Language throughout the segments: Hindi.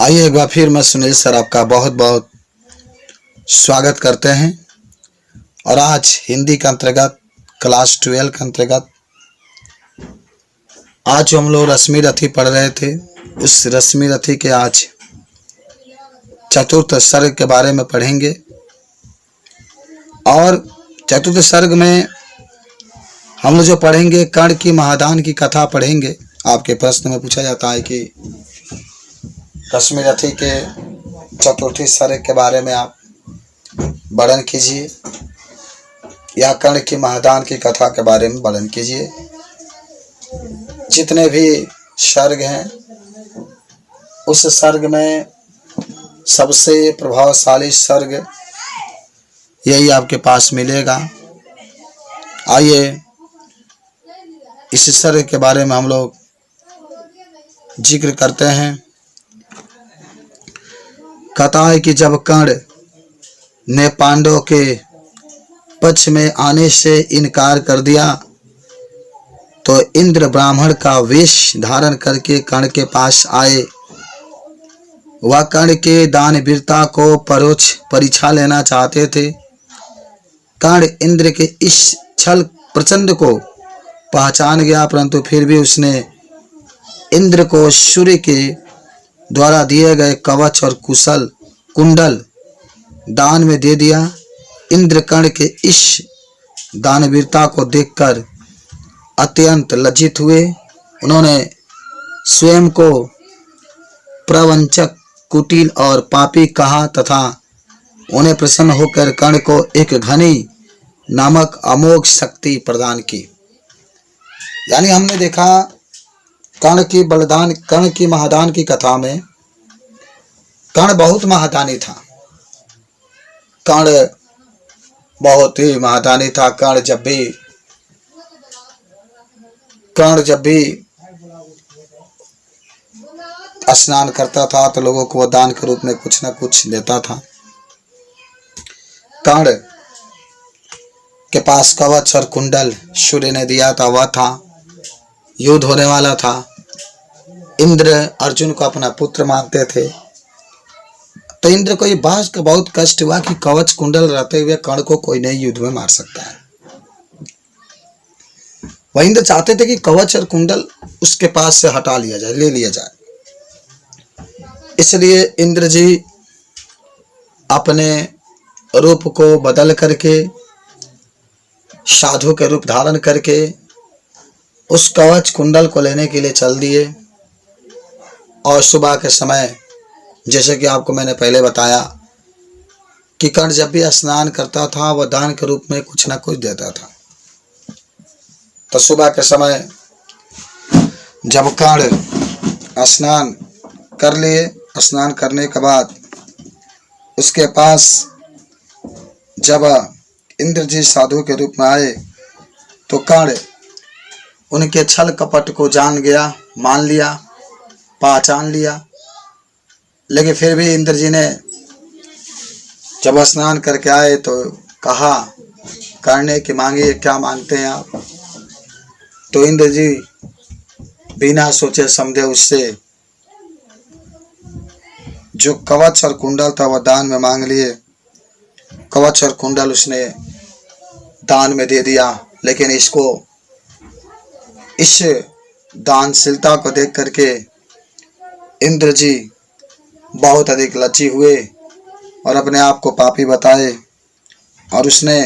आइए एक बार फिर मैं सुनील सर आपका बहुत बहुत स्वागत करते हैं। और आज हिंदी के अंतर्गत क्लास 12 के अंतर्गत आज जो हम लोग रश्मि रथी पढ़ रहे थे, उस रश्मि रथी के आज चतुर्थ सर्ग के बारे में पढ़ेंगे। और चतुर्थ सर्ग में हम लोग जो पढ़ेंगे कर्ण की महादान की कथा पढ़ेंगे। आपके प्रश्न में पूछा जाता है कि रश्मि रथी के चतुर्थी सर्ग के बारे में आप वर्णन कीजिए या कर्ण की महादान की कथा के बारे में वर्णन कीजिए। जितने भी सर्ग हैं उस सर्ग में सबसे प्रभावशाली सर्ग यही आपके पास मिलेगा। आइए इस सर्ग के बारे में हम लोग जिक्र करते हैं। कथा है कि जब कर्ण ने पांडवों के पक्ष में आने से इनकार कर दिया तो इंद्र ब्राह्मण का वेश धारण करके कर्ण के पास आए। वह कर्ण के दानवीरता को परोक्ष परीक्षा लेना चाहते थे। कर्ण इंद्र के इस छल प्रचंड को पहचान गया, परंतु फिर भी उसने इंद्र को सूर्य के द्वारा दिए गए कवच और कुंडल दान में दे दिया। इंद्र कर्ण के इस दानवीरता को देखकर अत्यंत लज्जित हुए। उन्होंने स्वयं को प्रवंचक, कुटिल और पापी कहा तथा उन्हें प्रसन्न होकर कर्ण को एक घनी नामक अमोघ शक्ति प्रदान की। यानी हमने देखा कर्ण की महादान की कथा में कर्ण बहुत महादानी था। कर्ण बहुत ही महादानी था। कर्ण जब भी स्नान करता था तो लोगों को वह दान के रूप में कुछ न कुछ देता था। कर्ण के पास कवच और कुंडल सूर्य ने दिया था, वह था युद्ध होने वाला था। इंद्र अर्जुन को अपना पुत्र मानते थे, तो इंद्र को ये बात का बहुत कष्ट हुआ कि कवच कुंडल रहते हुए कर्ण को कोई नहीं युद्ध में मार सकता है। वह इंद्र चाहते थे कि कवच और कुंडल उसके पास से हटा लिया जाए, ले लिया जाए। इसलिए इंद्र जी अपने रूप को बदल करके साधु के रूप धारण करके उस कवच कुंडल को लेने के लिए चल दिए। और सुबह के समय, जैसे कि आपको मैंने पहले बताया कि कर्ण जब भी स्नान करता था वह दान के रूप में कुछ ना कुछ देता था। तो सुबह के समय जब कर्ण स्नान कर लिए, स्नान करने के बाद उसके पास जब इंद्र जी साधु के रूप में आए तो कर्ण उनके छल कपट को जान गया, मान लिया, पहचान लिया। लेकिन फिर भी इंद्र जी ने जब स्नान करके आए तो कहा, करने की मांगी, क्या मांगते हैं आप? तो इंद्र जी बिना सोचे समझे उससे जो कवच और कुंडल था वह दान में मांग लिए। कवच और कुंडल उसने दान में दे दिया। लेकिन इस दानशीलता को देख करके इंद्र जी बहुत अधिक लज्जित हुए और अपने आप को पापी बताए। और उसने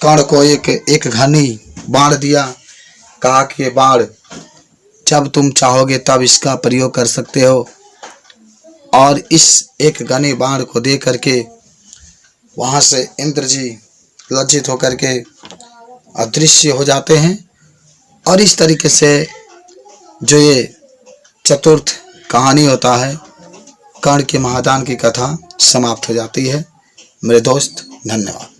कर्ण को एक घनी बाण दिया। कहा कि ये बाण जब तुम चाहोगे तब इसका प्रयोग कर सकते हो। और इस एक घनी बाण को दे करके वहां से इंद्र जी लज्जित होकर के अदृश्य हो जाते हैं। और इस तरीके से जो ये चतुर्थ कहानी होता है, कर्ण की महादान की कथा समाप्त हो जाती है। मेरे दोस्त, धन्यवाद।